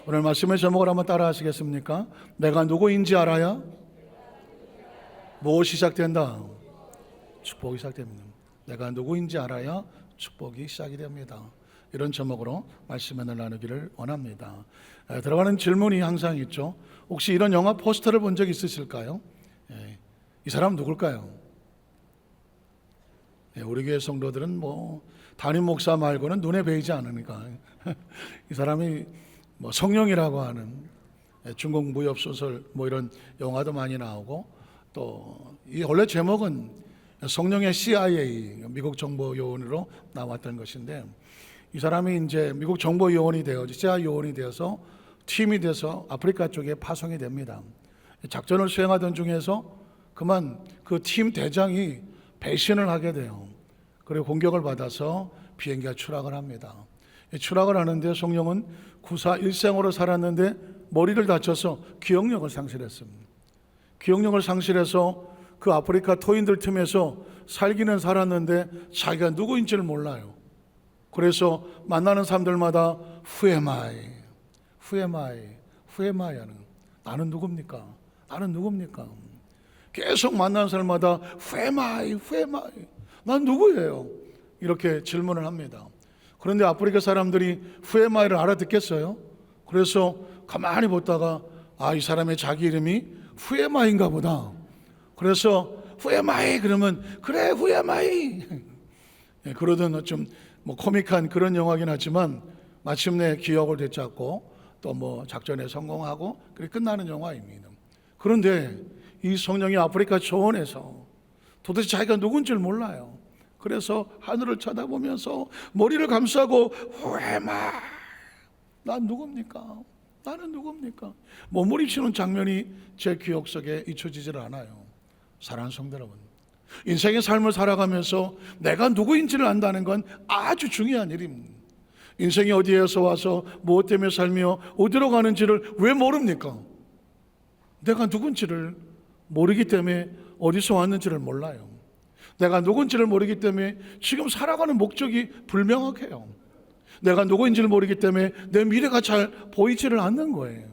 오늘 말씀의 제목을 한번 따라 하시겠습니까? 내가 누구인지 알아야 무엇이 시작된다? 축복이 시작됩니다. 내가 누구인지 알아야 축복이 시작이 됩니다. 이런 제목으로 말씀을 나누기를 원합니다. 들어가는 질문이 항상 있죠. 혹시 이런 영화 포스터를 본 적 있으실까요? 이 사람 누굴까요? 우리 교회 성도들은 뭐 담임 목사 말고는 눈에 보이지 않으니까 이 사람이 뭐 성령이라고 하는 중국 무협 소설 뭐 이런 영화도 많이 나오고, 또 이 원래 제목은 성령의 CIA 미국 정보 요원으로 나왔던 것인데, 이 사람이 이제 미국 정보 요원이 되어 CIA 요원이 되어서 팀이 돼서 아프리카 쪽에 파송이 됩니다. 작전을 수행하던 중에서 그만 그 팀 대장이 배신을 하게 돼요. 그리고 공격을 받아서 비행기가 추락을 합니다. 추락을 하는데 성령은 구사 일생으로 살았는데 머리를 다쳐서 기억력을 상실했습니다. 기억력을 상실해서 그 아프리카 토인들 틈에서 살기는 살았는데 자기가 누구인지를 몰라요. 그래서 만나는 사람들마다 Who am I? Who am I? Who am I? 하는, 나는 누굽니까? 나는 누굽니까? 계속 만나는 사람마다 Who am I? Who am I? 난 누구예요? 이렇게 질문을 합니다. 그런데 아프리카 사람들이 Who am I를 알아듣겠어요? 그래서 가만히 보다가 이 사람의 자기 이름이 Who am I인가 보다. 그래서 Who am I? 그러면 그래 Who am I? 그러던 좀 뭐 코믹한 그런 영화긴 하지만 마침내 기억을 되찾고 또 뭐 작전에 성공하고 그렇게 끝나는 영화입니다. 그런데 이 성령이 아프리카 초원에서 도대체 자기가 누군지를 몰라요. 그래서 하늘을 쳐다보면서 머리를 감싸고 Who am I? 난 누굽니까? 나는 누굽니까? 몸부림치는 장면이 제 기억 속에 잊혀지질 않아요. 사랑하는 성도 여러분, 인생의 삶을 살아가면서 내가 누구인지를 안다는 건 아주 중요한 일입니다. 인생이 어디에서 와서 무엇 때문에 살며 어디로 가는지를 왜 모릅니까? 내가 누군지를 모르기 때문에 어디서 왔는지를 몰라요. 내가 누군지를 모르기 때문에 지금 살아가는 목적이 불명확해요. 내가 누구인지를 모르기 때문에 내 미래가 잘 보이지를 않는 거예요.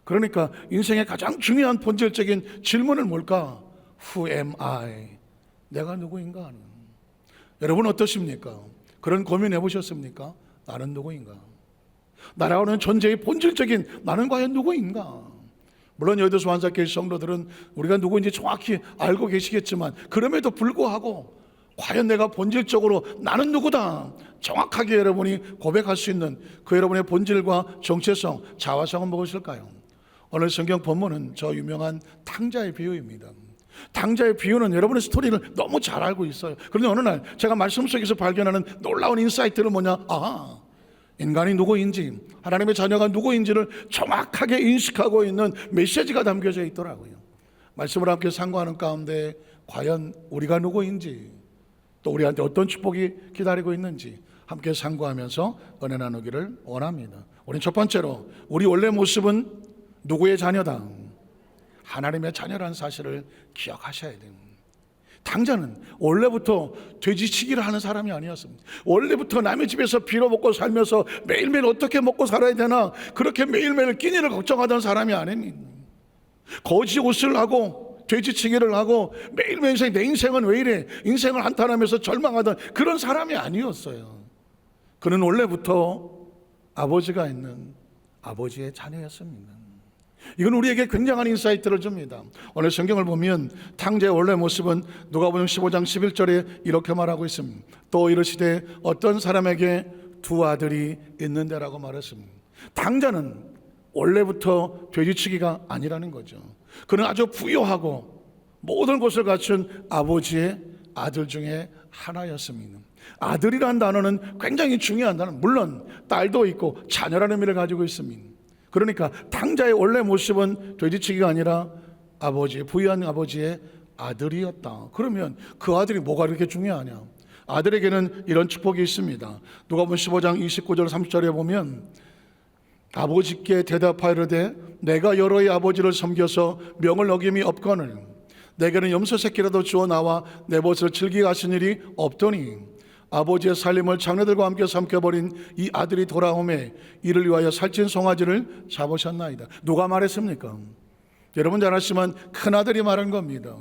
그러니까 인생의 가장 중요한 본질적인 질문은 뭘까? Who am I? 내가 누구인가 하는. 여러분 어떠십니까? 그런 고민 해보셨습니까? 나는 누구인가? 나라고는 존재의 본질적인 나는 과연 누구인가? 물론 여의도 완사교회 성도들은 우리가 누구인지 정확히 알고 계시겠지만, 그럼에도 불구하고 과연 내가 본질적으로 나는 누구다 정확하게 여러분이 고백할 수 있는 그 여러분의 본질과 정체성, 자화성은 무엇일까요? 오늘 성경 본문은 저 유명한 탕자의 비유입니다. 탕자의 비유는 여러분의 스토리를 너무 잘 알고 있어요. 그런데 어느 날 제가 말씀 속에서 발견하는 놀라운 인사이트는 뭐냐? 인간이 누구인지, 하나님의 자녀가 누구인지를 정확하게 인식하고 있는 메시지가 담겨져 있더라고요. 말씀을 함께 상고하는 가운데 과연 우리가 누구인지, 또 우리한테 어떤 축복이 기다리고 있는지 함께 상고하면서 은혜 나누기를 원합니다. 우리 첫 번째로 우리 원래 모습은 누구의 자녀다? 하나님의 자녀라는 사실을 기억하셔야 됩니다. 탕자는 원래부터 돼지치기를 하는 사람이 아니었습니다. 원래부터 남의 집에서 빌어먹고 살면서 매일매일 어떻게 먹고 살아야 되나 그렇게 매일매일 끼니를 걱정하던 사람이 아닙니다. 거지 옷을 하고 돼지치기를 하고 매일매일 내 인생은 왜 이래, 인생을 한탄하면서 절망하던 그런 사람이 아니었어요. 그는 원래부터 아버지가 있는 아버지의 자녀였습니다. 이건 우리에게 굉장한 인사이트를 줍니다. 오늘 성경을 보면 탕자의 원래 모습은 누가복음 15장 11절에 이렇게 말하고 있습니다. 또 이르시되 어떤 사람에게 두 아들이 있는데라고 말했습니다. 탕자는 원래부터 돼지치기가 아니라는 거죠. 그는 아주 부유하고 모든 것을 갖춘 아버지의 아들 중에 하나였습니다. 아들이라는 단어는 굉장히 중요한 단어. 물론 딸도 있고 자녀라는 의미를 가지고 있습니다. 그러니까 탕자의 원래 모습은 돼지치기가 아니라 부유한 아버지의 아들이었다. 그러면 그 아들이 뭐가 그렇게 중요하냐? 아들에게는 이런 축복이 있습니다. 누가복음 15장 29절 30절에 보면 아버지께 대답하이르되 내가 여러의 아버지를 섬겨서 명을 어김이 없거늘 내게는 염소 새끼라도 주어 나와 내 벗을 즐기게 하신 일이 없더니 아버지의 살림을 장래들과 함께 삼켜버린 이 아들이 돌아오매 이를 위하여 살찐 송아지를 잡으셨나이다. 누가 말했습니까? 여러분 잘 아시지만 큰아들이 말한 겁니다.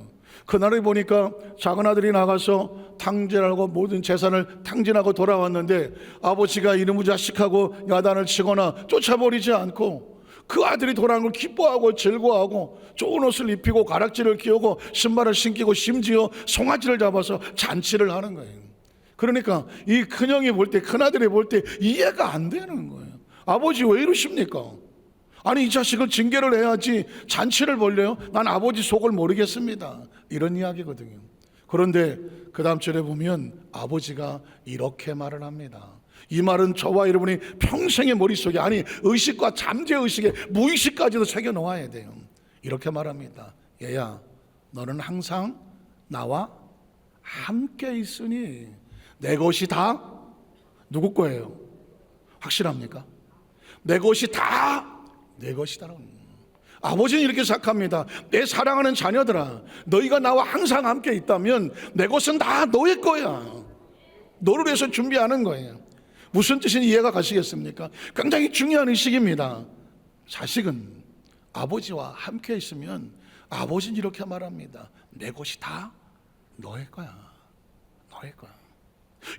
큰아들이 보니까 작은아들이 나가서 탕진하고 모든 재산을 탕진하고 돌아왔는데 아버지가 이놈의 자식하고 야단을 치거나 쫓아버리지 않고 그 아들이 돌아온 걸 기뻐하고 즐거워하고 좋은 옷을 입히고 가락지를 끼우고 신발을 신기고 심지어 송아지를 잡아서 잔치를 하는 거예요. 그러니까 이 큰형이 볼 때, 큰아들이 볼 때 이해가 안 되는 거예요. 아버지 왜 이러십니까? 아니 이 자식을 징계를 해야지 잔치를 벌려요? 난 아버지 속을 모르겠습니다. 이런 이야기거든요. 그런데 그 다음 절에 보면 아버지가 이렇게 말을 합니다. 이 말은 저와 여러분이 평생의 머릿속에, 아니 의식과 잠재의식에 무의식까지도 새겨 놓아야 돼요. 이렇게 말합니다. 얘야, 너는 항상 나와 함께 있으니 내 것이 다 누구 거예요? 확실합니까? 내 것이 다 내 것이다. 아버지는 이렇게 생각합니다. 내 사랑하는 자녀들아, 너희가 나와 항상 함께 있다면 내 것은 다 너의 거야. 너를 위해서 준비하는 거예요. 무슨 뜻인지 이해가 가시겠습니까? 굉장히 중요한 의식입니다. 자식은 아버지와 함께 있으면 아버지는 이렇게 말합니다. 내 것이 다 너의 거야. 너의 거야.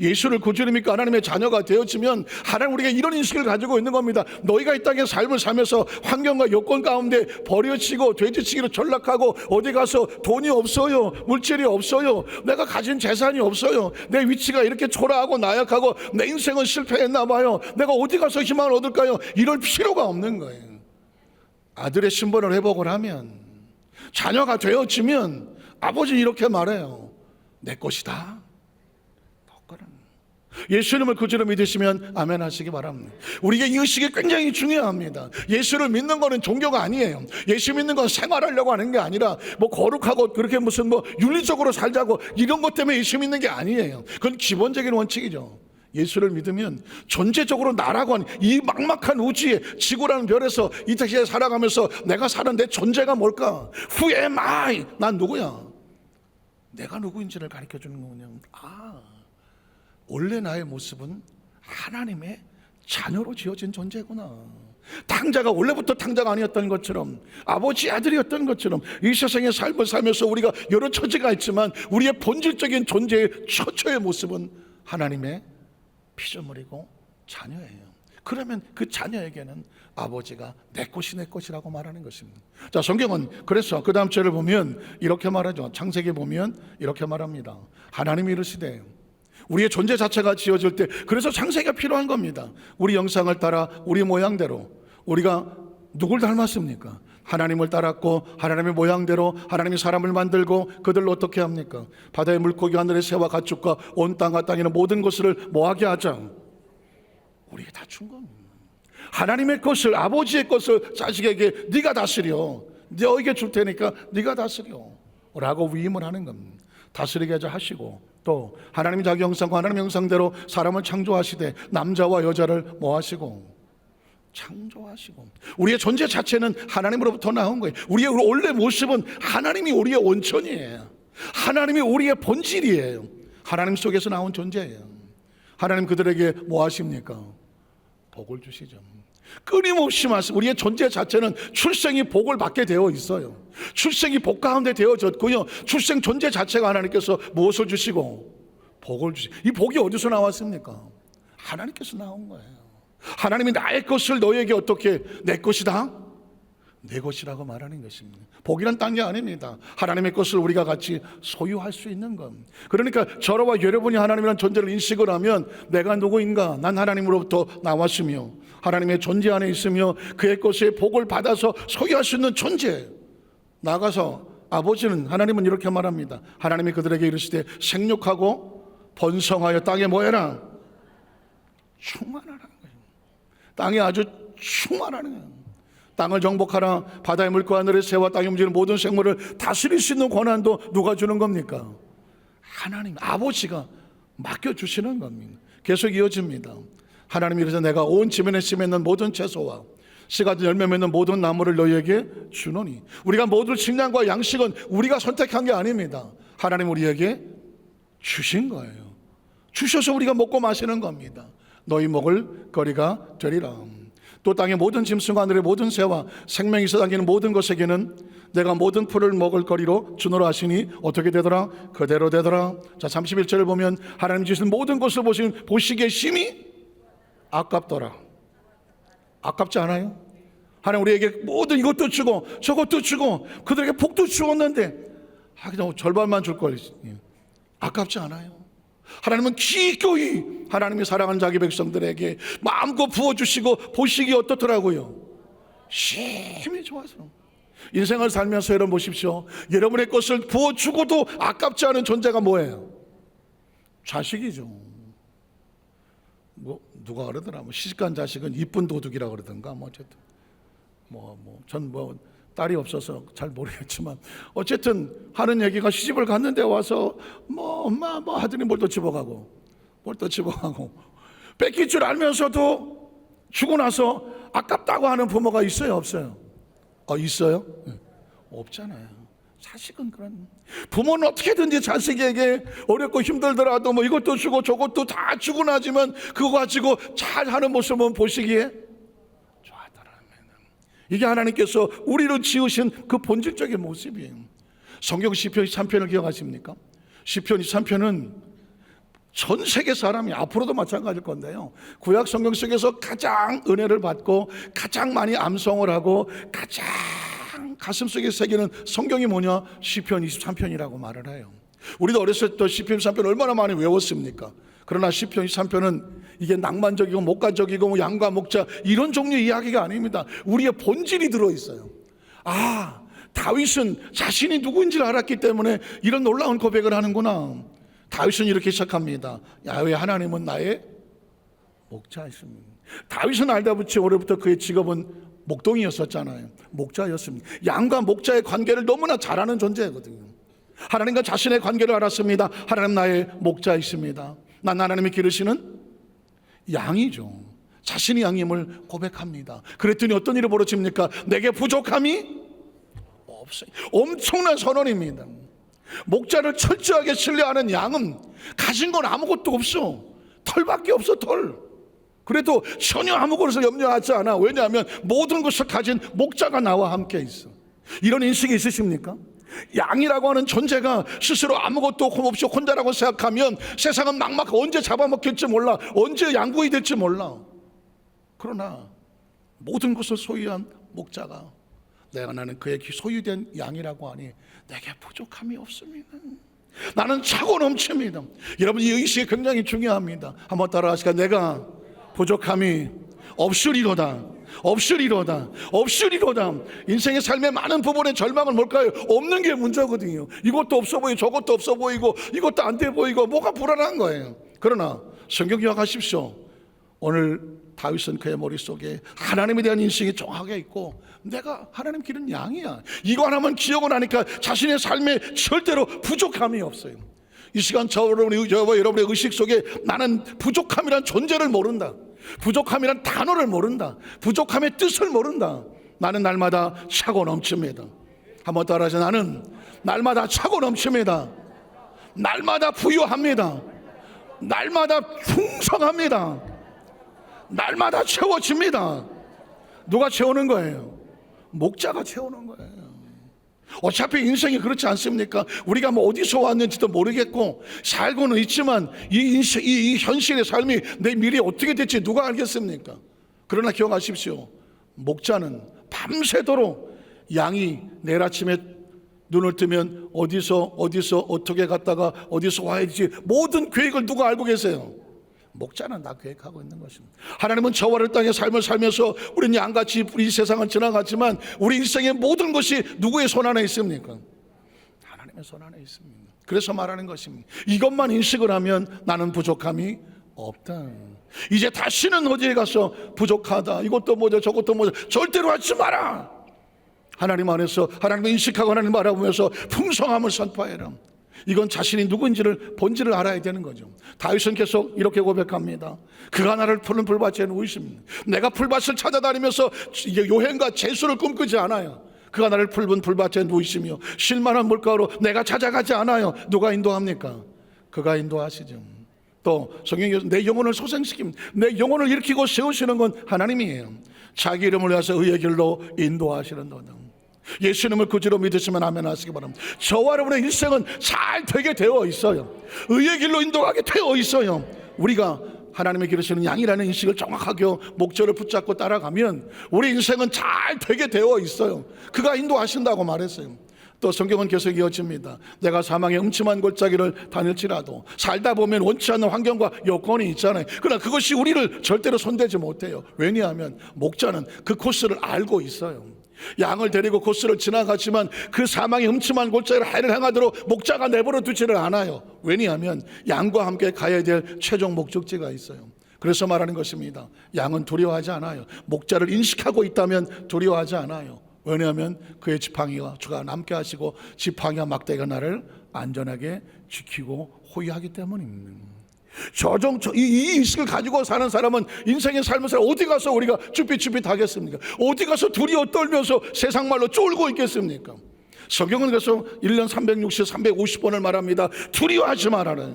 예수를 구주로 믿고 하나님의 자녀가 되어지면 하나님 우리가 이런 인식을 가지고 있는 겁니다. 너희가 이 땅의 삶을 살면서 환경과 여건 가운데 버려지고 돼지치기로 전락하고 어디 가서 돈이 없어요, 물질이 없어요, 내가 가진 재산이 없어요, 내 위치가 이렇게 초라하고 나약하고 내 인생은 실패했나 봐요, 내가 어디 가서 희망을 얻을까요? 이럴 필요가 없는 거예요. 아들의 신분을 회복을 하면, 자녀가 되어지면 아버지는 이렇게 말해요. 내 것이다. 예수님을 구주로 믿으시면 아멘 하시기 바랍니다. 우리에게 이 의식이 굉장히 중요합니다. 예수를 믿는 것은 종교가 아니에요. 예수 믿는 건 생활하려고 하는 게 아니라 뭐 거룩하고 그렇게 무슨 뭐 윤리적으로 살자고 이런 것 때문에 예수 믿는 게 아니에요. 그건 기본적인 원칙이죠. 예수를 믿으면 존재적으로 나라고 하는 이 막막한 우주에, 지구라는 별에서 이 세상에 살아가면서 내가 사는 내 존재가 뭘까? Who am I? 난 누구야? 내가 누구인지를 가르쳐 주는 거군요. 원래 나의 모습은 하나님의 자녀로 지어진 존재구나. 탕자가 원래부터 탕자가 아니었던 것처럼, 아버지 아들이었던 것처럼 이 세상의 삶을 살면서 우리가 여러 처지가 있지만 우리의 본질적인 존재의 최초의 모습은 하나님의 피조물이고 자녀예요. 그러면 그 자녀에게는 아버지가 내 것이 내 것이라고 말하는 것입니다. 자, 성경은 그래서 그 다음 절을 보면 이렇게 말하죠. 창세기 보면 이렇게 말합니다. 하나님이 이르시되, 우리의 존재 자체가 지어질 때, 그래서 창세기가 필요한 겁니다. 우리 형상을 따라 우리 모양대로. 우리가 누굴 닮았습니까? 하나님을 따랐고 하나님의 모양대로 하나님이 사람을 만들고 그들을 어떻게 합니까? 바다의 물고기, 하늘의 새와 가축과 온 땅과 땅에 있는 모든 것을 뭐하게 하자? 우리에게 다 준 겁니다. 하나님의 것을, 아버지의 것을 자식에게 네가 다스려, 너에게 줄 테니까 네가 다스려 라고 위임을 하는 겁니다. 다스리게 하시고, 또 하나님이 자기 형상과 하나님 형상대로 사람을 창조하시되 남자와 여자를 뭐 하시고? 창조하시고. 우리의 존재 자체는 하나님으로부터 나온 거예요. 우리의 원래 모습은 하나님이 우리의 원천이에요. 하나님이 우리의 본질이에요. 하나님 속에서 나온 존재예요. 하나님 그들에게 뭐 하십니까? 복을 주시죠. 끊임없이 말씀, 우리의 존재 자체는 출생이 복을 받게 되어 있어요. 출생이 복 가운데 되어졌고요, 출생 존재 자체가 하나님께서 무엇을 주시고? 복을 주시고. 이 복이 어디서 나왔습니까? 하나님께서 나온 거예요. 하나님이 나의 것을 너에게 어떻게? 내 것이다? 내 것이라고 말하는 것입니다. 복이란 딴 게 아닙니다. 하나님의 것을 우리가 같이 소유할 수 있는 것. 그러니까 저와 여러분이 하나님이라는 존재를 인식을 하면 내가 누구인가? 난 하나님으로부터 나왔으며 하나님의 존재 안에 있으며 그의 것의 복을 받아서 소유할 수 있는 존재. 나가서 아버지는, 하나님은 이렇게 말합니다. 하나님이 그들에게 이르시되 생육하고 번성하여 땅에 뭐 해라? 충만하라는 거예요. 땅에 아주 충만하는 거예요. 땅을 정복하라. 바다의 물과 하늘의 새와 땅에 움직이는 모든 생물을 다스릴 수 있는 권한도 누가 주는 겁니까? 하나님, 아버지가 맡겨주시는 겁니다. 계속 이어집니다. 하나님이 그래서 내가 온 지면에 심있는 모든 채소와 씨 같은 열매 맺는 모든 나무를 너희에게 주노니. 우리가 모든 식량과 양식은 우리가 선택한 게 아닙니다. 하나님 우리에게 주신 거예요. 주셔서 우리가 먹고 마시는 겁니다. 너희 먹을 거리가 되리라. 또 땅의 모든 짐승과 하늘의 모든 새와 생명이 있어 다니는 모든 것에게는 내가 모든 풀을 먹을 거리로 주노라 하시니 어떻게 되더라? 그대로 되더라. 자, 31절을 보면 하나님 주신 모든 것을 보시기에 심히 아깝더라. 아깝지 않아요? 하나님 우리에게 모든 이것도 주고 저것도 주고 그들에게 복도 주었는데 그냥 절반만 줄 걸. 아깝지 않아요? 하나님은 기꺼이 하나님이 사랑하는 자기 백성들에게 마음껏 부어주시고 보시기 어떻더라고요? 심히 좋아서. 인생을 살면서 여러분 보십시오. 여러분의 것을 부어주고도 아깝지 않은 존재가 뭐예요? 자식이죠. 뭐 누가 그러더라. 시집간 자식은 이쁜 도둑이라고 그러던가. 어쨌든 전 딸이 없어서 잘 모르겠지만 어쨌든 하는 얘기가 시집을 갔는데 와서 엄마 하더니 뭘 또 집어가고 뺏길 줄 알면서도 주고 나서 아깝다고 하는 부모가 있어요, 없어요? 있어요? 없잖아요. 자식은 그런. 부모는 어떻게든지 자식에게 어렵고 힘들더라도 이것도 주고 저것도 다 주고 나지만 그거 가지고 잘하는 모습은 보시기에 이게 하나님께서 우리로 지으신 그 본질적인 모습이에요. 성경 시편 23편을 기억하십니까? 시편 23편은 전 세계 사람이 앞으로도 마찬가지일 건데요, 구약 성경 속에서 가장 은혜를 받고 가장 많이 암송을 하고 가장 가슴속에 새기는 성경이 뭐냐? 시편 23편이라고 말을 해요. 우리도 어렸을 때 시편 23편 얼마나 많이 외웠습니까? 그러나 시편 23편은 이게 낭만적이고 목가적이고 양과 목자 이런 종류의 이야기가 아닙니다. 우리의 본질이 들어있어요. 다윗은 자신이 누구인지를 알았기 때문에 이런 놀라운 고백을 하는구나. 다윗은 이렇게 시작합니다. 야훼 하나님은 나의 목자이십니다. 다윗은 알다 붙이 오래부터 그의 직업은 목동이었었잖아요. 목자였습니다. 양과 목자의 관계를 너무나 잘 아는 존재거든요. 하나님과 자신의 관계를 알았습니다. 하나님 나의 목자이십니다. 난 하나님이 기르시는 양이죠. 자신이 양임을 고백합니다. 그랬더니 어떤 일이 벌어집니까? 내게 부족함이 없어요. 엄청난 선언입니다. 목자를 철저하게 신뢰하는 양은 가진 건 아무것도 없어. 털밖에 없어, 털. 그래도 전혀 아무것을 염려하지 않아. 왜냐하면 모든 것을 가진 목자가 나와 함께 있어. 이런 인식이 있으십니까? 양이라고 하는 존재가 스스로 아무것도 없이 혼자라고 생각하면 세상은 막막하고 언제 잡아먹힐지 몰라, 언제 양구이 될지 몰라. 그러나 모든 것을 소유한 목자가 나는 그의 소유된 양이라고 하니 내게 부족함이 없습니다. 나는 차고 넘칩니다. 여러분, 이 의식이 굉장히 중요합니다. 한번 따라하시까? 내가 부족함이 없으리로다. 인생의 삶의 많은 부분의 절망은 뭘까요? 없는 게 문제거든요. 이것도 없어 보이고 저것도 없어 보이고 이것도 안 돼 보이고 뭐가 불안한 거예요. 그러나 성경 기억하십시오. 오늘 다윗은 그의 머릿속에 하나님에 대한 인식이 정확하게 있고 내가 하나님 기른 양이야. 이거 하나만 기억을 하니까 자신의 삶에 절대로 부족함이 없어요. 이 시간 여러분의 의식 속에 나는 부족함이란 존재를 모른다. 부족함이란 단어를 모른다. 부족함의 뜻을 모른다. 나는 날마다 차고 넘칩니다. 한번 따라하세요. 나는 날마다 차고 넘칩니다. 날마다 부유합니다. 날마다 풍성합니다. 날마다 채워집니다. 누가 채우는 거예요? 목자가 채우는 거예요. 어차피 인생이 그렇지 않습니까? 우리가 어디서 왔는지도 모르겠고 살고는 있지만 이 현실의 삶이 내 미래에 어떻게 될지 누가 알겠습니까? 그러나 기억하십시오. 목자는 밤새도록 양이 내일 아침에 눈을 뜨면 어디서 어떻게 갔다가 어디서 와야 될지 모든 계획을 누가 알고 계세요? 목자는 다 계획하고 있는 것입니다. 하나님은 저와 를 땅의 삶을 살면서 우리는 양같이 이 세상을 지나갔지만 우리 인생의 모든 것이 누구의 손 안에 있습니까? 하나님의 손 안에 있습니다. 그래서 말하는 것입니다. 이것만 인식을 하면 나는 부족함이 없다. 이제 다시는 어디에 가서 부족하다, 이것도 뭐죠 저것도 뭐죠 절대로 하지 마라. 하나님 안에서 하나님을 인식하고 하나님 바라보면서 풍성함을 선포해라. 이건 자신이 누구인지를 본질을 알아야 되는 거죠. 다윗은 계속 이렇게 고백합니다. 그가 나를 푸른 풀밭에 누이십니다. 내가 풀밭을 찾아다니면서 요행과 재수를 꿈꾸지 않아요. 그가 나를 푸른 풀밭에 누이시며 쉴만한 물가로 내가 찾아가지 않아요. 누가 인도합니까? 그가 인도하시죠. 또 성경에서 내 영혼을 소생시킵니다. 내 영혼을 일으키고 세우시는 건 하나님이에요. 자기 이름을 위해서 의의 길로 인도하시는 도다. 예수님을 구주로 믿으시면 아멘 하시기 바랍니다. 저와 여러분의 인생은 잘 되게 되어 있어요. 의의 길로 인도하게 되어 있어요. 우리가 하나님의 기르시는 양이라는 인식을 정확하게 목적을 붙잡고 따라가면 우리 인생은 잘 되게 되어 있어요. 그가 인도하신다고 말했어요. 또 성경은 계속 이어집니다. 내가 사망의 음침한 골짜기를 다닐지라도 살다 보면 원치 않는 환경과 여건이 있잖아요. 그러나 그것이 우리를 절대로 손대지 못해요. 왜냐하면 목자는 그 코스를 알고 있어요. 양을 데리고 코스를 지나가지만 그 사망의 음침한 골짜기를 해를 향하도록 목자가 내버려 두지를 않아요. 왜냐하면 양과 함께 가야 될 최종 목적지가 있어요. 그래서 말하는 것입니다. 양은 두려워하지 않아요. 목자를 인식하고 있다면 두려워하지 않아요. 왜냐하면 그의 지팡이와 주가 남게 하시고 지팡이와 막대가 나를 안전하게 지키고 호위하기 때문입니다. 이 인식을 가지고 사는 사람은 인생의 삶을 살아 어디 가서 우리가 쭈삣쭈삣 하겠습니까? 어디 가서 두려워 떨면서 세상 말로 쫄고 있겠습니까? 성경은 그래서 1년 360, 350번을 말합니다. 두려워하지 말아라.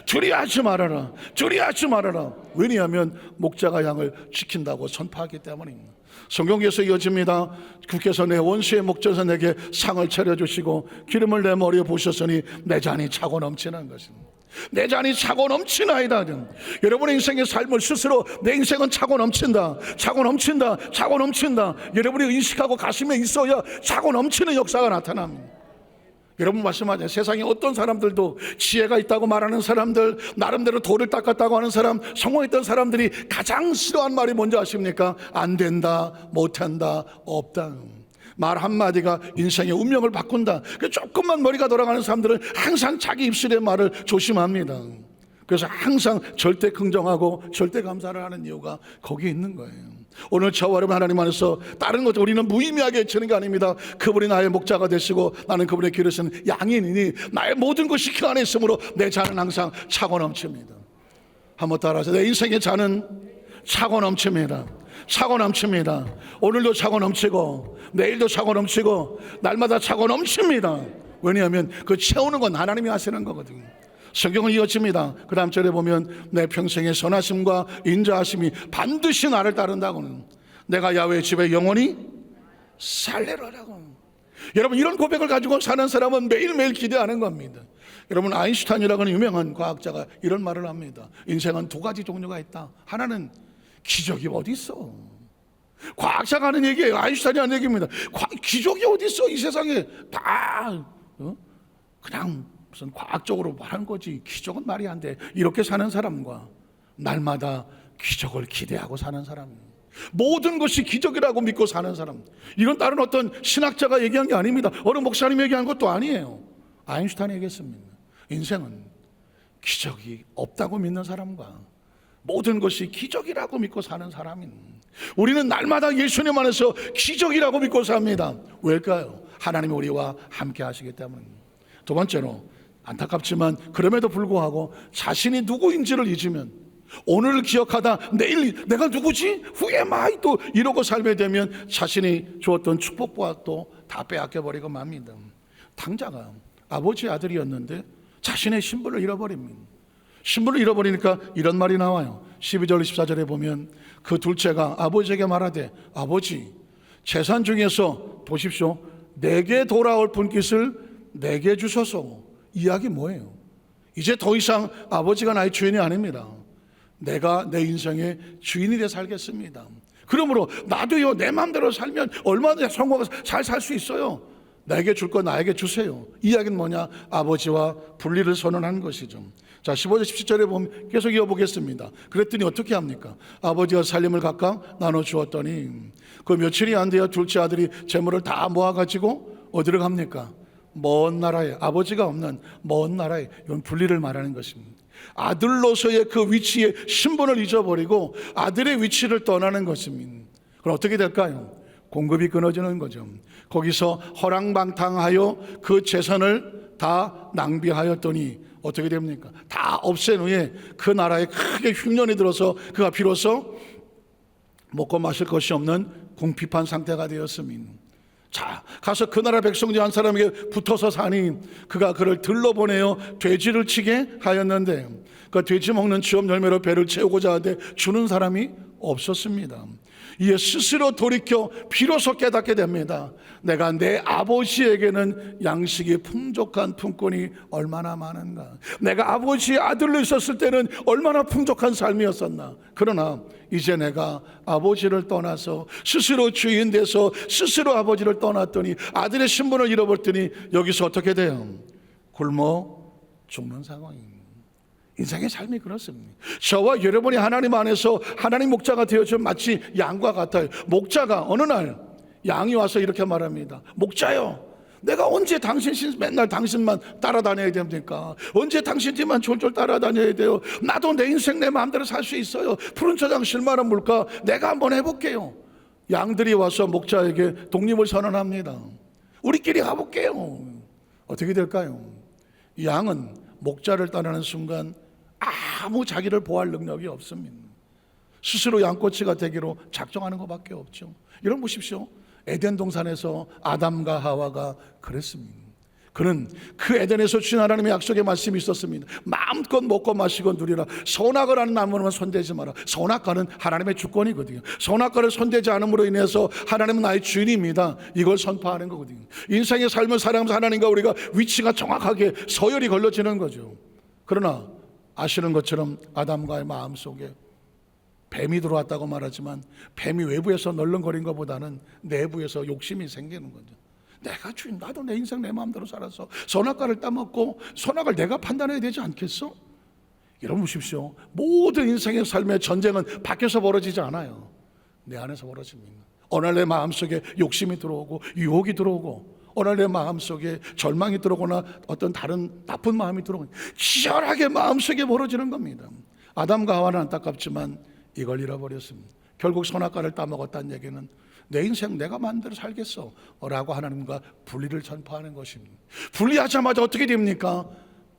두려워하지 말아라. 두려워하지 말아라. 왜냐하면 목자가 양을 지킨다고 선포하기 때문입니다. 성경에서 이어집니다. 주께서 내 원수의 목전에서 내게 상을 차려주시고 기름을 내 머리에 부으셨으니 내 잔이 차고 넘치는 것입니다. 내 잔이 차고 넘치나이다. 여러분의 인생의 삶을 스스로 내 인생은 차고 넘친다, 차고 넘친다, 차고 넘친다. 여러분이 인식하고 가슴에 있어야 차고 넘치는 역사가 나타납니다. 여러분 말씀하잖아요. 세상에 어떤 사람들도 지혜가 있다고 말하는 사람들, 나름대로 돌을 닦았다고 하는 사람, 성공했던 사람들이 가장 싫어하는 말이 뭔지 아십니까? 안 된다, 못한다, 없다. 말 한마디가 인생의 운명을 바꾼다. 조금만 머리가 돌아가는 사람들은 항상 자기 입술의 말을 조심합니다. 그래서 항상 절대 긍정하고 절대 감사를 하는 이유가 거기에 있는 거예요. 오늘 저와 여러분 하나님 안에서 다른 것 우리는 무의미하게 치는 게 아닙니다. 그분이 나의 목자가 되시고 나는 그분의 기르시는 양이니 나의 모든 것이 그 안에 있으므로 내 잔은 항상 차고 넘칩니다. 한번 따라하세요. 내 인생의 잔은 차고 넘칩니다. 차고 넘칩니다. 오늘도 차고 넘치고 내일도 차고 넘치고 날마다 차고 넘칩니다. 왜냐하면 그 채우는 건 하나님이 하시는 거거든요. 성경을 이어집니다. 그 다음 절에 보면 내 평생의 선하심과 인자하심이 반드시 나를 따른다고는 내가 야훼의 집에 영원히 살리라고. 여러분 이런 고백을 가지고 사는 사람은 매일매일 기대하는 겁니다. 여러분 아인슈타인이라고 하는 유명한 과학자가 이런 말을 합니다. 인생은 두 가지 종류가 있다. 하나는 기적이 어디 있어? 과학자가 하는 얘기예요. 아인슈타인이 하는 얘기입니다. 기적이 어디 있어? 이 세상에 다 그냥 무슨 과학적으로 말한 거지 기적은 말이 안 돼. 이렇게 사는 사람과 날마다 기적을 기대하고 사는 사람, 모든 것이 기적이라고 믿고 사는 사람, 이건 다른 어떤 신학자가 얘기한 게 아닙니다. 어느 목사님이 얘기한 것도 아니에요. 아인슈타인이 얘기했습니다. 인생은 기적이 없다고 믿는 사람과 모든 것이 기적이라고 믿고 사는 사람인, 우리는 날마다 예수님 안에서 기적이라고 믿고 삽니다. 왜일까요? 하나님이 우리와 함께 하시기 때문입니다. 두 번째로 안타깝지만 그럼에도 불구하고 자신이 누구인지를 잊으면, 오늘을 기억하다 내일 내가 누구지? Who am I? 또 이러고 살게 되면 자신이 주었던 축복과 또 다 빼앗겨버리고 맙니다. 당자가 아버지의 아들이었는데 자신의 신분을 잃어버립니다. 신분을 잃어버리니까 이런 말이 나와요. 12절 14절에 보면 그 둘째가 아버지에게 말하되 아버지 재산 중에서 보십시오 내게 돌아올 분깃을 내게 주소서. 이야기 뭐예요? 이제 더 이상 아버지가 나의 주인이 아닙니다. 내가 내 인생의 주인이 되어 살겠습니다. 그러므로 나도요 내 마음대로 살면 얼마나 성공해서 잘 살 수 있어요. 내게 줄 거 나에게 주세요. 이야기는 뭐냐? 아버지와 분리를 선언하는 것이죠. 자 15절 17절에 보면 계속 이어보겠습니다. 그랬더니 어떻게 합니까? 아버지가 살림을 각각 나눠주었더니 그 며칠이 안 되어 둘째 아들이 재물을 다 모아가지고 어디로 갑니까? 먼 나라에, 아버지가 없는 먼 나라에, 이건 분리를 말하는 것입니다. 아들로서의 그 위치의 신분을 잊어버리고 아들의 위치를 떠나는 것입니다. 그럼 어떻게 될까요? 공급이 끊어지는 거죠. 거기서 허랑방탕하여 그 재산을 다 낭비하였더니 어떻게 됩니까? 다 없앤 후에 그 나라에 크게 흉년이 들어서 그가 비로소 먹고 마실 것이 없는 궁핍한 상태가 되었습니다. 자, 가서 그 나라 백성 중 한 사람에게 붙어서 사니 그가 그를 들러보내어 돼지를 치게 하였는데 그 돼지 먹는 지업 열매로 배를 채우고자 하되 주는 사람이 없었습니다. 이에 스스로 돌이켜 비로소 깨닫게 됩니다. 내가 내 아버지에게는 양식이 풍족한 품꾼이 얼마나 많은가. 내가 아버지의 아들로 있었을 때는 얼마나 풍족한 삶이었었나. 그러나 이제 내가 아버지를 떠나서 스스로 주인 돼서 스스로 아버지를 떠났더니 아들의 신분을 잃어버렸더니 여기서 어떻게 돼요? 굶어 죽는 상황입니다. 인생의 삶이 그렇습니다. 저와 여러분이 하나님 안에서 하나님 목자가 되어준 마치 양과 같아요. 목자가 어느 날 양이 와서 이렇게 말합니다. 목자요, 내가 언제 맨날 당신만 따라다녀야 됩니까? 언제 당신 뒤만 졸졸 따라다녀야 돼요? 나도 내 인생 내 마음대로 살 수 있어요. 푸른 초장 실만한 물가 내가 한번 해볼게요. 양들이 와서 목자에게 독립을 선언합니다. 우리끼리 가볼게요. 어떻게 될까요? 양은 목자를 따르는 순간 아무 자기를 보호할 능력이 없습니다. 스스로 양꼬치가 되기로 작정하는 것밖에 없죠. 여러분 보십시오. 에덴 동산에서 아담과 하와가 그랬습니다. 그는 그 에덴에서 주신 하나님의 약속의 말씀이 있었습니다. 마음껏 먹고 마시고 누리라. 선악을 하는 나무는 손대지 마라. 선악과는 하나님의 주권이거든요. 선악과를 손대지 않음으로 인해서 하나님은 나의 주인입니다. 이걸 선포하는 거거든요. 인생의 삶을 살아가면서 하나님과 우리가 위치가 정확하게 서열이 걸러지는 거죠. 그러나 아시는 것처럼 아담과의 마음속에 뱀이 들어왔다고 말하지만 뱀이 외부에서 널렁거린 것보다는 내부에서 욕심이 생기는 거죠. 내가 주인, 나도 내 인생 내 마음대로 살아서 선악과를 따먹고 선악을 내가 판단해야 되지 않겠어? 여러분 보십시오. 모든 인생의 삶의 전쟁은 밖에서 벌어지지 않아요. 내 안에서 벌어집니다. 어느 날 내 마음속에 욕심이 들어오고 유혹이 들어오고 어느 날 내 마음속에 절망이 들어오거나 어떤 다른 나쁜 마음이 들어오고 치열하게 마음속에 벌어지는 겁니다. 아담과 하와는 안타깝지만 이걸 잃어버렸습니다. 결국 선악과를 따먹었다는 얘기는 내 인생 내가 마음대로 살겠어 라고 하나님과 분리를 선포하는 것입니다. 분리하자마자 어떻게 됩니까?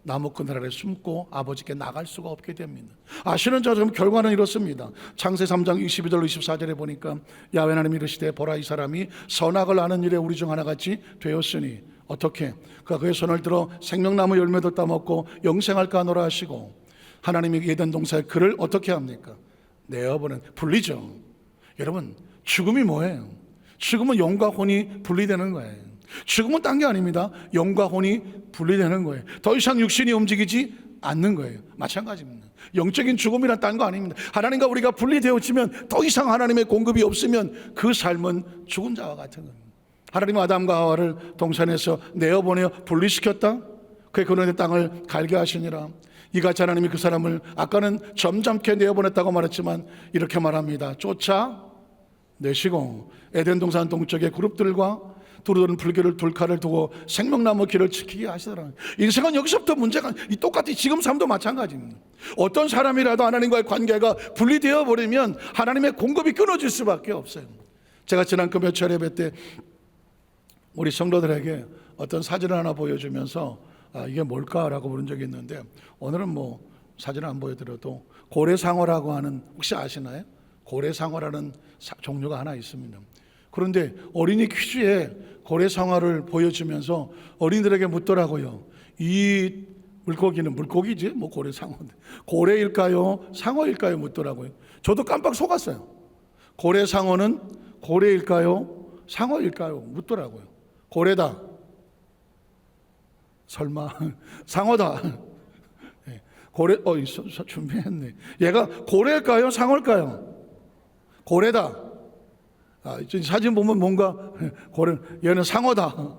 나무 그늘 아래 숨고 아버지께 나갈 수가 없게 됩니다. 아시는 저처럼 결과는 이렇습니다. 창세 3장 22절 24절에 보니까 야훼 하나님이 이르시되 보라 이 사람이 선악을 아는 일에 우리 중 하나같이 되었으니 어떻게 그가 그의 손을 들어 생명나무 열매도 따먹고 영생할까 하노라 하시고 하나님이 에덴 동산에 그를 어떻게 합니까? 내어버린 분리죠. 여러분 죽음이 뭐예요? 죽음은 영과 혼이 분리되는 거예요. 죽음은 딴 게 아닙니다. 영과 혼이 분리되는 거예요. 더 이상 육신이 움직이지 않는 거예요. 마찬가지입니다. 영적인 죽음이란 딴 거 아닙니다. 하나님과 우리가 분리되어지면 더 이상 하나님의 공급이 없으면 그 삶은 죽은 자와 같은 거예요. 하나님은 아담과 하와를 동산에서 내어보내어 분리시켰다. 그의 근원의 땅을 갈게 하시니라. 이같이 하나님이 그 사람을 아까는 점잖게 내어보냈다고 말했지만 이렇게 말합니다. 쫓아내시고 에덴 동산 동쪽의 그룹들과 두루두른 불길을 둘칼을 두고 생명나무 길을 지키게 하시더라. 인생은 여기서부터 문제가 똑같이 지금 삶도 마찬가지입니다. 어떤 사람이라도 하나님과의 관계가 분리되어 버리면 하나님의 공급이 끊어질 수밖에 없어요. 제가 지난 금요일 예배 때 우리 성도들에게 어떤 사진을 하나 보여주면서 이게 뭘까라고 물은 적이 있는데 오늘은 뭐 사진을 안 보여드려도 고래상어라고 하는 혹시 아시나요? 고래상어라는 종류가 하나 있습니다. 그런데 어린이 퀴즈에 고래상어를 보여주면서 어린이들에게 묻더라고요. 이 물고기는 물고기지 뭐 고래상어인데 고래일까요? 상어일까요? 묻더라고요. 저도 깜빡 속았어요. 고래상어는 고래일까요? 상어일까요? 묻더라고요. 고래다. 설마 상어다. 고래 준비했네. 얘가 고래일까요? 상어일까요? 고래다. 사진 보면 뭔가 고래, 얘는 상어다.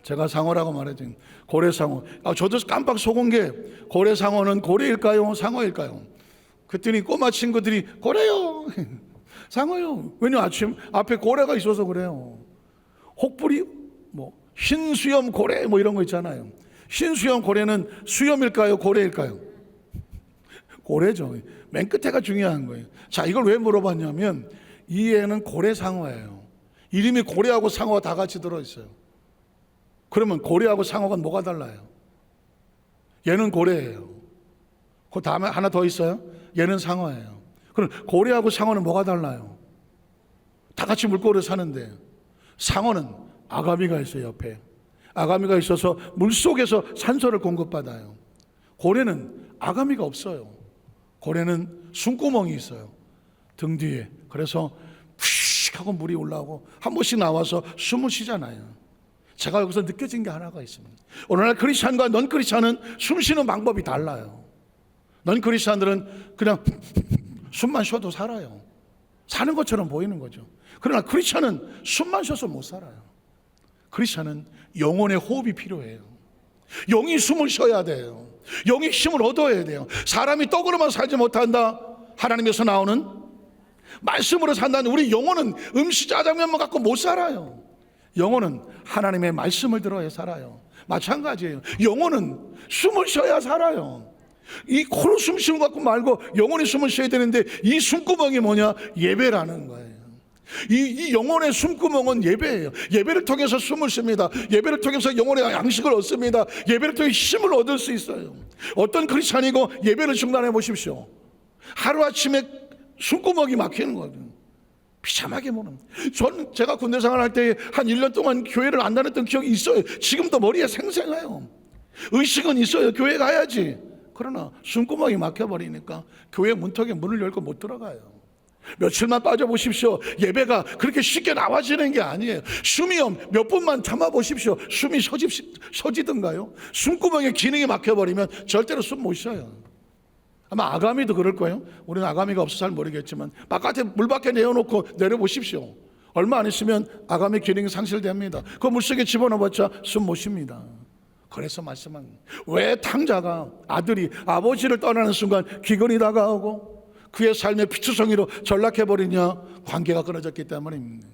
제가 상어라고 말했죠. 고래상어. 저도 깜빡 속은 게 고래상어는 고래일까요? 상어일까요? 그랬더니 꼬마 친구들이 고래요. 상어요. 왜냐 아침 앞에 고래가 있어서 그래요. 혹부리 뭐 흰수염 고래 뭐 이런 거 있잖아요. 흰수염 고래는 수염일까요? 고래일까요? 고래죠. 맨 끝에가 중요한 거예요. 자, 이걸 왜 물어봤냐면 이 애는 고래상어예요. 이름이 고래하고 상어가 다 같이 들어있어요. 그러면 고래하고 상어가 뭐가 달라요? 얘는 고래예요. 그 다음에 하나 더 있어요. 얘는 상어예요. 그럼 고래하고 상어는 뭐가 달라요? 다 같이 물고기를 사는데 상어는 아가미가 있어요. 옆에 아가미가 있어서 물속에서 산소를 공급받아요. 고래는 아가미가 없어요. 고래는 숨구멍이 있어요, 등 뒤에. 그래서 푸익 하고 물이 올라오고 한 번씩 나와서 숨을 쉬잖아요. 제가 여기서 느껴진 게 하나가 있습니다. 오늘날 크리스찬과 넌 크리스찬은 숨 쉬는 방법이 달라요. 넌 크리스찬들은 그냥 숨만 쉬어도 살아요. 사는 것처럼 보이는 거죠. 그러나 크리스찬은 숨만 쉬어서 못 살아요. 크리스찬은 영혼의 호흡이 필요해요. 영이 숨을 쉬어야 돼요. 영이 힘을 얻어야 돼요. 사람이 떡으로만 살지 못한다. 하나님에서 나오는 말씀으로 산다는, 우리 영혼은 음식 짜장면만 갖고 못 살아요. 영혼은 하나님의 말씀을 들어야 살아요. 마찬가지예요. 영혼은 숨을 쉬어야 살아요. 이 코로 숨 쉬는 것 갖고 말고 영혼이 숨을 쉬어야 되는데, 이 숨구멍이 뭐냐? 예배라는 거예요. 이 영혼의 숨구멍은 예배예요. 예배를 통해서 숨을 쉽니다. 예배를 통해서 영혼의 양식을 얻습니다. 예배를 통해 힘을 얻을 수 있어요. 어떤 크리스찬이고 예배를 중단해 보십시오. 하루아침에 숨구멍이 막히는 거예요. 비참하게 모르는. 저는 제가 군대 생활할 때 한 1년 동안 교회를 안 다녔던 기억이 있어요. 지금도 머리에 생생해요. 의식은 있어요. 교회 가야지. 그러나 숨구멍이 막혀버리니까 교회 문턱에 문을 열고 못 들어가요. 며칠만 빠져보십시오. 예배가 그렇게 쉽게 나와지는 게 아니에요. 숨이 몇 분만 참아보십시오. 숨이 쉬어지던가요? 숨구멍에 기능이 막혀버리면 절대로 숨 못 쉬어요. 아마 아가미도 그럴 거예요. 우리는 아가미가 없어서 잘 모르겠지만 바깥에 물 밖에 내어놓고 내려보십시오. 얼마 안 있으면 아가미 기능이 상실됩니다. 그 물속에 집어넣어봤자 숨 못 쉽니다. 그래서 말씀한, 왜 탕자가 아들이 아버지를 떠나는 순간 기근이 다가오고 그의 삶의 피투성이로 전락해버리냐? 관계가 끊어졌기 때문입니다.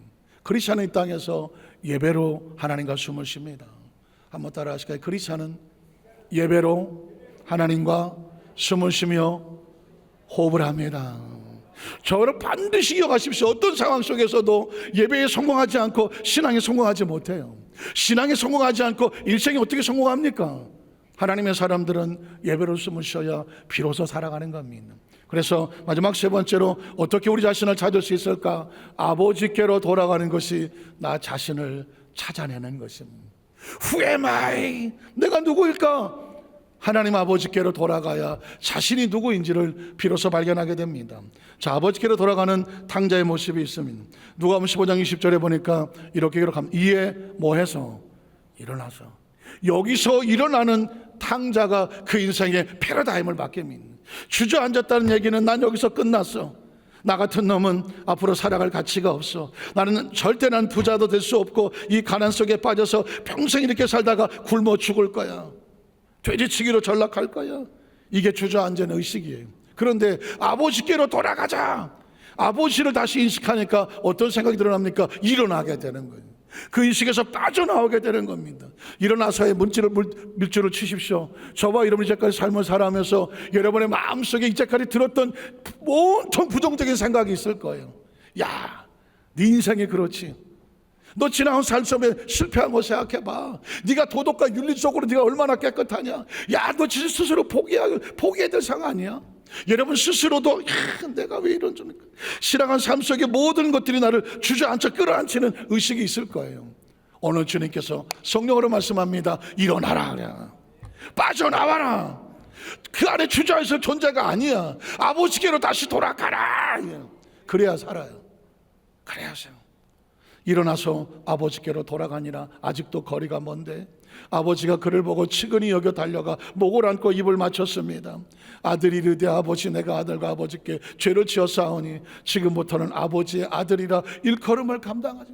크리스찬은 이 땅에서 예배로 하나님과 숨을 쉽니다. 한번 따라 하실까요? 크리스찬은 예배로 하나님과 숨을 쉬며 호흡을 합니다. 저를 반드시 이어가십시오. 어떤 상황 속에서도 예배에 성공하지 않고 신앙에 성공하지 못해요. 신앙에 성공하지 않고 일생에 어떻게 성공합니까? 하나님의 사람들은 예배로 숨을 쉬어야 비로소 살아가는 겁니다. 그래서 마지막 세 번째로 어떻게 우리 자신을 찾을 수 있을까? 아버지께로 돌아가는 것이 나 자신을 찾아내는 것입니다. Who am I? 내가 누구일까? 하나님 아버지께로 돌아가야 자신이 누구인지를 비로소 발견하게 됩니다. 자, 아버지께로 돌아가는 탕자의 모습이 있습니다. 누가복음 15장 20절에 보니까 이렇게 기록합니다. 이에 뭐해서 일어나서. 여기서 일어나는 탕자가 그 인생의 패러다임을 바뀝니다. 주저앉았다는 얘기는 난 여기서 끝났어. 나 같은 놈은 앞으로 살아갈 가치가 없어. 나는 절대 난 부자도 될 수 없고 이 가난 속에 빠져서 평생 이렇게 살다가 굶어 죽을 거야. 돼지치기로 전락할 거야. 이게 주저앉은 의식이에요. 그런데 아버지께로 돌아가자. 아버지를 다시 인식하니까 어떤 생각이 드러납니까? 일어나게 되는 거예요. 그 인식에서 빠져나오게 되는 겁니다. 일어나서의 밀줄을 치십시오. 저와 여러분이 이제까지 삶을 살아가면서 여러분의 마음속에 이제까지 들었던 온통 부정적인 생각이 있을 거예요. 야, 네 인생이 그렇지. 너 지나온 삶 속에 실패한 거 생각해봐. 네가 도덕과 윤리적으로 네가 얼마나 깨끗하냐. 야, 너 진짜 스스로 포기해야 될 상황 아니야? 여러분 스스로도 내가 왜 이런 좀 실행한 삶 속에 모든 것들이 나를 주저앉혀 끌어안치는 의식이 있을 거예요. 오늘 주님께서 성령으로 말씀합니다. 일어나라 그래. 빠져나와라. 그 안에 주저앉을 존재가 아니야. 아버지께로 다시 돌아가라. 그래야 살아요. 그래야 살아요. 일어나서 아버지께로 돌아가니라. 아직도 거리가 먼데 아버지가 그를 보고 측은히 여겨 달려가 목을 안고 입을 맞췄습니다. 아들이 이르되 아버지, 내가 아들과 아버지께 죄를 지었사오니 지금부터는 아버지의 아들이라 일컬음을 감당하지.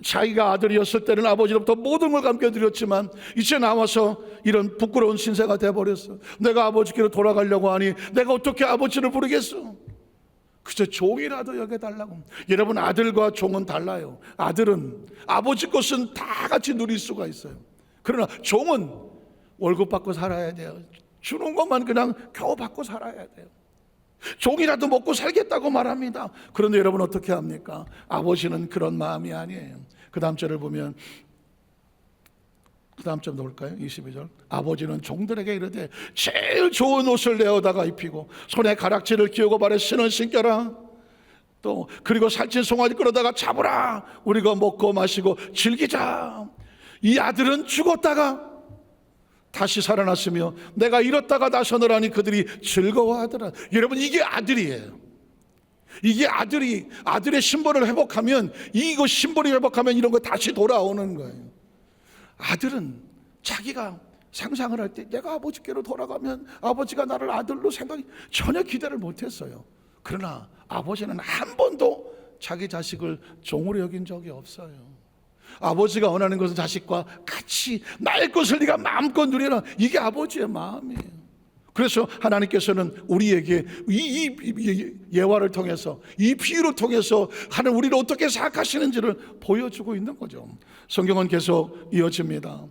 자기가 아들이었을 때는 아버지로부터 모든 걸 감겨드렸지만 이제 나와서 이런 부끄러운 신세가 돼버렸어. 내가 아버지께로 돌아가려고 하니 내가 어떻게 아버지를 부르겠어? 그저 종이라도 여겨달라고. 여러분, 아들과 종은 달라요. 아들은 아버지 것은 다 같이 누릴 수가 있어요. 그러나 종은 월급 받고 살아야 돼요. 주는 것만 그냥 겨우 받고 살아야 돼요. 종이라도 먹고 살겠다고 말합니다. 그런데 여러분 어떻게 합니까? 아버지는 그런 마음이 아니에요. 그 다음 절을 보면, 그 다음 절 놓을까요? 22절. 아버지는 종들에게 이르되 제일 좋은 옷을 내어다가 입히고 손에 가락지를 끼우고 발에 신을 신겨라. 또 그리고 살찐 송아지 끌어다가 잡으라, 우리가 먹고 마시고 즐기자. 이 아들은 죽었다가 다시 살아났으며 내가 잃었다가 나서느라니 그들이 즐거워하더라. 여러분, 이게 아들이에요. 이게 아들의 심벌을 회복하면, 이거 심벌이 회복하면 이런 거 다시 돌아오는 거예요. 아들은 자기가 상상을 할 때 내가 아버지께로 돌아가면 아버지가 나를 아들로 생각이 전혀 기대를 못했어요. 그러나 아버지는 한 번도 자기 자식을 종으로 여긴 적이 없어요. 아버지가 원하는 것은 자식과 같이 나의 것을 네가 마음껏 누리라. 이게 아버지의 마음이에요. 그래서 하나님께서는 우리에게 이 예화를 통해서, 이 비유를 통해서 하나님 우리를 어떻게 생각하시는지를 보여주고 있는 거죠. 성경은 계속 이어집니다.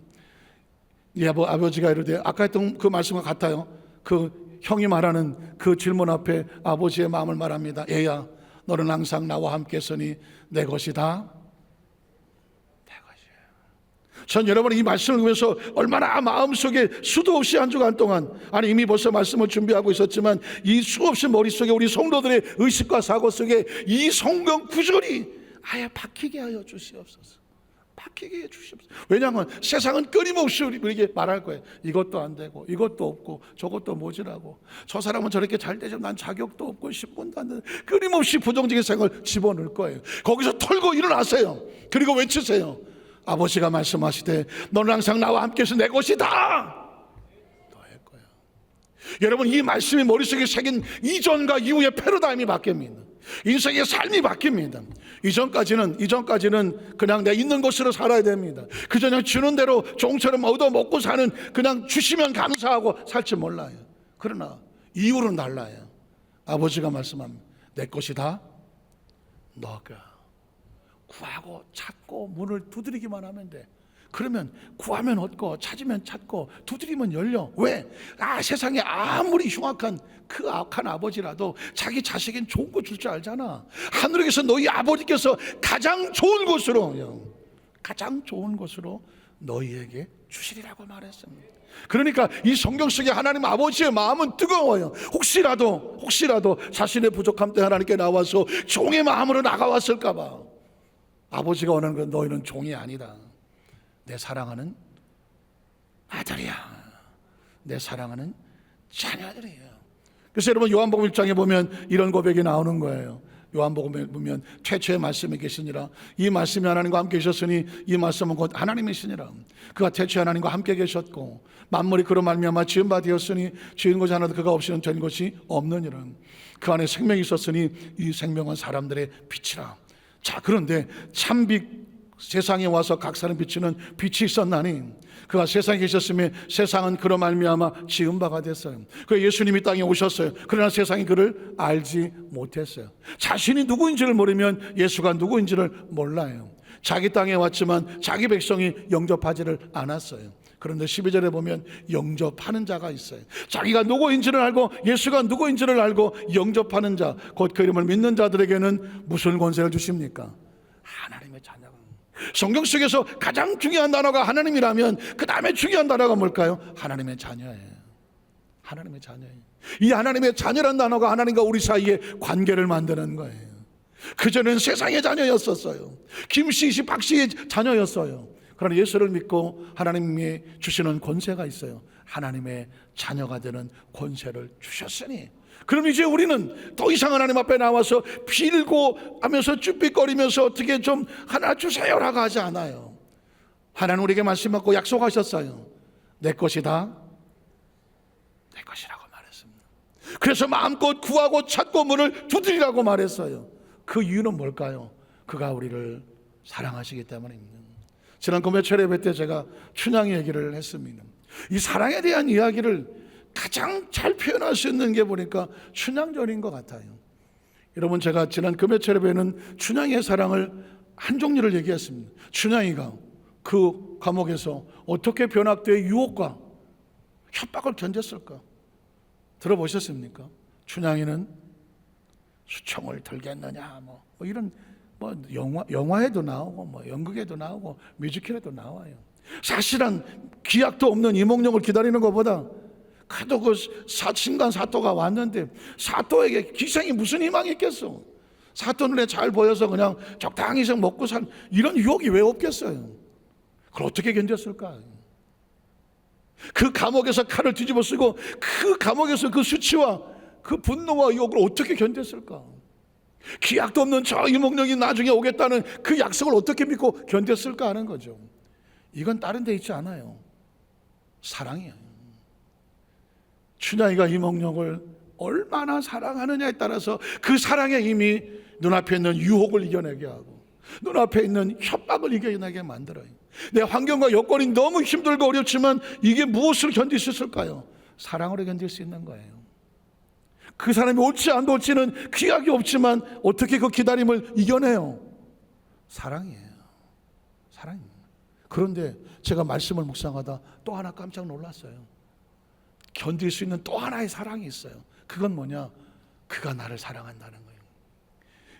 아버지가 이르되, 아까 했던 그 말씀과 같아요. 그 형이 말하는 그 질문 앞에 아버지의 마음을 말합니다. 얘야, 너는 항상 나와 함께 있으니 내 것이다. 전 여러분이 이 말씀을 보면서 얼마나 마음속에 수도 없이 한 주간 동안, 아니 이미 벌써 말씀을 준비하고 있었지만 이 수없이 머릿속에 우리 성도들의 의식과 사고 속에 이 성경 구절이 아예 박히게 하여 주시옵소서. 박히게 해 주시옵소서. 왜냐하면 세상은 끊임없이 우리에게 말할 거예요. 이것도 안 되고 이것도 없고 저것도 모자라고, 저 사람은 저렇게 잘 되지만 난 자격도 없고 신분도 안 되는, 끊임없이 부정적인 생각을 집어넣을 거예요. 거기서 털고 일어나세요. 그리고 외치세요. 아버지가 말씀하시되 너는 항상 나와 함께해서 내 것이다. 너의 거야. 여러분, 이 말씀이 머릿속에 새긴 이전과 이후의 패러다임이 바뀝니다. 인생의 삶이 바뀝니다. 이전까지는 그냥 내 있는 것으로 살아야 됩니다. 그저 그냥 주는 대로 종처럼 얻어먹고 사는, 그냥 주시면 감사하고 살지 몰라요. 그러나 이후로는 달라요. 아버지가 말씀합니다. 내 것이다. 너가 구하고 찾고 문을 두드리기만 하면 돼. 그러면 구하면 얻고 찾으면 찾고 두드리면 열려. 왜? 세상에 아무리 흉악한 그 악한 아버지라도 자기 자식엔 좋은 거 줄 줄 알잖아. 하늘에서 너희 아버지께서 가장 좋은 것으로 너희에게 주시리라고 말했습니다. 그러니까 이 성경 속에 하나님 아버지의 마음은 뜨거워요. 혹시라도 자신의 부족함 때 하나님께 나와서 종의 마음으로 나가왔을까 봐. 아버지가 원하는 건 너희는 종이 아니다. 내 사랑하는 아들이야. 내 사랑하는 자녀들이에요. 그래서 여러분, 요한복음 1장에 보면 이런 고백이 나오는 거예요. 요한복음에 보면 최초의 말씀이 계시니라. 이 말씀이 하나님과 함께 계셨으니 이 말씀은 곧 하나님이시니라. 그가 태초에 하나님과 함께 계셨고 만물이 그로 말미암아 지은 바 되었으니 지은 것이 하나도 그가 없이는 된 것이 없느니라. 그 안에 생명이 있었으니 이 생명은 사람들의 빛이라. 자, 그런데 참빛 세상에 와서 각 사람 비추는 빛이 있었나니 그가 세상에 계셨으며 세상은 그로 말미암아 지은 바가 됐어요. 그 예수님이 땅에 오셨어요. 그러나 세상이 그를 알지 못했어요. 자신이 누구인지를 모르면 예수가 누구인지를 몰라요. 자기 땅에 왔지만 자기 백성이 영접하지를 않았어요. 그런데 12절에 보면 영접하는 자가 있어요. 자기가 누구인지를 알고 예수가 누구인지를 알고 영접하는 자, 곧 그 이름을 믿는 자들에게는 무슨 권세를 주십니까? 하나님의 자녀가. 성경 속에서 가장 중요한 단어가 하나님이라면 그 다음에 중요한 단어가 뭘까요? 하나님의 자녀예요. 하나님의 자녀예요. 이 하나님의 자녀란 단어가 하나님과 우리 사이에 관계를 만드는 거예요. 그전에는 세상의 자녀였었어요. 김씨, 박씨의 자녀였어요. 그러나 예수를 믿고 하나님이 주시는 권세가 있어요. 하나님의 자녀가 되는 권세를 주셨으니, 그럼 이제 우리는 더 이상 하나님 앞에 나와서 빌고 하면서 쭈삣거리면서 어떻게 좀 하나 주세요라고 하지 않아요. 하나님 우리에게 말씀하고 약속하셨어요. 내 것이다. 내 것이라고 말했습니다. 그래서 마음껏 구하고 찾고 문을 두드리라고 말했어요. 그 이유는 뭘까요? 그가 우리를 사랑하시기 때문입니다. 지난 금요일 예배 때 제가 춘향 얘기를 했습니다. 이 사랑에 대한 이야기를 가장 잘 표현할 수 있는 게 보니까 춘향전인 것 같아요. 여러분, 제가 지난 금요일 예배는 춘향의 사랑을 한 종류를 얘기했습니다. 춘향이가 그 감옥에서 어떻게 변학되어 유혹과 협박을 견뎠을까? 들어보셨습니까? 춘향이는 수총을 들겠느냐, 뭐 이런 영화에도 나오고 연극에도 나오고 뮤지컬에도 나와요. 사실은 기약도 없는 이몽룡을 기다리는 것보다 그래도 그 신관 사또가 왔는데 사또에게 기생이 무슨 희망이 있겠어? 사돈 눈에 잘 보여서 그냥 적당히 좀 먹고 산 이런 유혹이 왜 없겠어요? 그걸 어떻게 견뎠을까? 그 감옥에서 칼을 뒤집어 쓰고 그 감옥에서 그 수치와 그 분노와 유혹을 어떻게 견뎠을까? 기약도 없는 저 이몽룡이 나중에 오겠다는 그 약속을 어떻게 믿고 견뎠을까 하는 거죠. 이건 다른 데 있지 않아요. 사랑이에요. 춘향이가 이몽룡을 얼마나 사랑하느냐에 따라서 그 사랑의 힘이 눈앞에 있는 유혹을 이겨내게 하고 눈앞에 있는 협박을 이겨내게 만들어요. 내 환경과 여건이 너무 힘들고 어렵지만 이게 무엇을 견딜 수 있을까요? 사랑으로 견딜 수 있는 거예요. 그 사람이 올지 안 올지는 기약이 없지만 어떻게 그 기다림을 이겨내요? 사랑이에요. 사랑입니다. 그런데 제가 말씀을 묵상하다 또 하나 깜짝 놀랐어요. 견딜 수 있는 또 하나의 사랑이 있어요. 그건 뭐냐? 그가 나를 사랑한다는 거예요.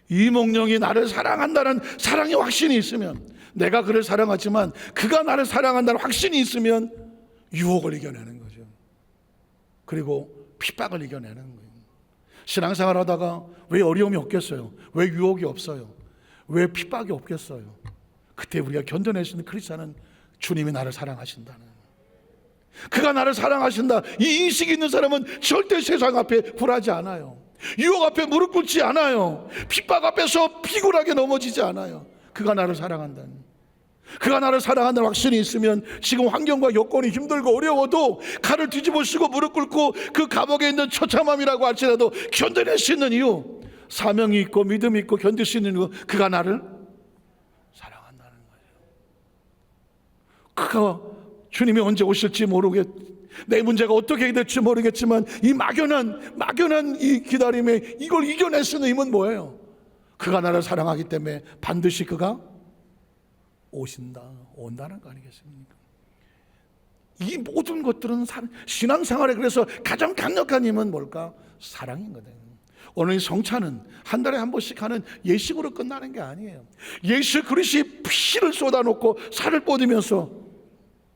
이몽룡이 나를 사랑한다는 사랑의 확신이 있으면, 내가 그를 사랑하지만 그가 나를 사랑한다는 확신이 있으면 유혹을 이겨내는 거죠. 그리고 핍박을 이겨내는 거예요. 신앙생활 하다가 왜 어려움이 없겠어요? 왜 유혹이 없어요? 왜 핍박이 없겠어요? 그때 우리가 견뎌낼 수 있는 크리스찬은 주님이 나를 사랑하신다는, 그가 나를 사랑하신다, 이 인식이 있는 사람은 절대 세상 앞에 굴하지 않아요. 유혹 앞에 무릎 꿇지 않아요. 핍박 앞에서 피곤하게 넘어지지 않아요. 그가 나를 사랑한다는, 그가 나를 사랑한다는 확신이 있으면 지금 환경과 여건이 힘들고 어려워도 칼을 뒤집어 쓰고 무릎 꿇고 그 감옥에 있는 처참함이라고 할지라도 견뎌낼 수 있는 이유, 사명이 있고 믿음이 있고 견딜 수 있는 이유, 그가 나를 사랑한다는 거예요. 그가 주님이 언제 오실지 내 문제가 어떻게 될지 모르겠지만 이 막연한 이 기다림에 이걸 이겨낼 수 있는 힘은 뭐예요? 그가 나를 사랑하기 때문에 반드시 그가 온다는 거 아니겠습니까? 이 모든 것들은 신앙생활에 그래서 가장 강력한 힘은 뭘까? 사랑이거든요. 오늘 성찬은 한 달에 한 번씩 하는 예식으로 끝나는 게 아니에요. 예수 그리스도의 피를 쏟아놓고 살을 뻗으면서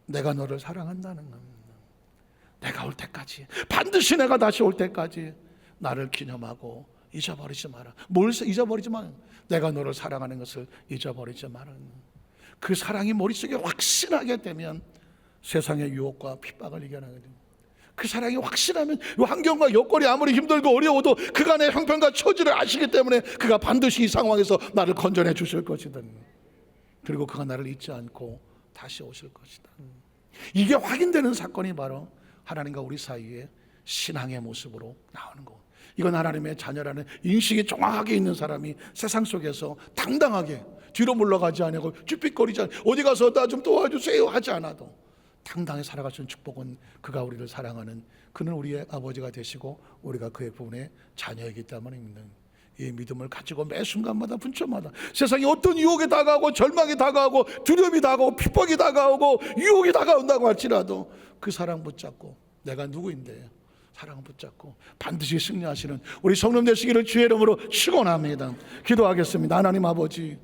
내가 너를 사랑한다는 겁니다. 내가 올 때까지, 반드시 내가 다시 올 때까지 나를 기념하고 잊어버리지 마라. 뭘 잊어버리지 마? 내가 너를 사랑하는 것을 잊어버리지 마라. 그 사랑이 머릿속에 확신하게 되면 세상의 유혹과 핍박을 이겨나거든요. 그 사랑이 확신하면 환경과 여건이 아무리 힘들고 어려워도 그가 내 형편과 처지를 아시기 때문에 그가 반드시 이 상황에서 나를 건져내 주실 것이다. 그리고 그가 나를 잊지 않고 다시 오실 것이다. 이게 확인되는 사건이 바로 하나님과 우리 사이에 신앙의 모습으로 나오는 거. 이건 하나님의 자녀라는 인식이 정확하게 있는 사람이 세상 속에서 당당하게 뒤로 물러가지 않고 쭈삣거리지 않고 어디 가서 나 좀 도와주세요 하지 않아도 당당히 살아갈 수 있는 축복은 그가 우리를 사랑하는, 그는 우리의 아버지가 되시고 우리가 그의 부분의 자녀이기 때문입니다. 이 믿음을 가지고 매 순간마다 분초마다 세상에 어떤 유혹이 다가오고 절망이 다가오고 두려움이 다가오고 핍박이 다가오고 유혹이 다가온다고 할지라도 그 사랑 붙잡고, 내가 누구인데 사랑 붙잡고 반드시 승리하시는 우리 성령 되시기를 주의 이름으로 축원합니다. 기도하겠습니다. 하나님 아버지,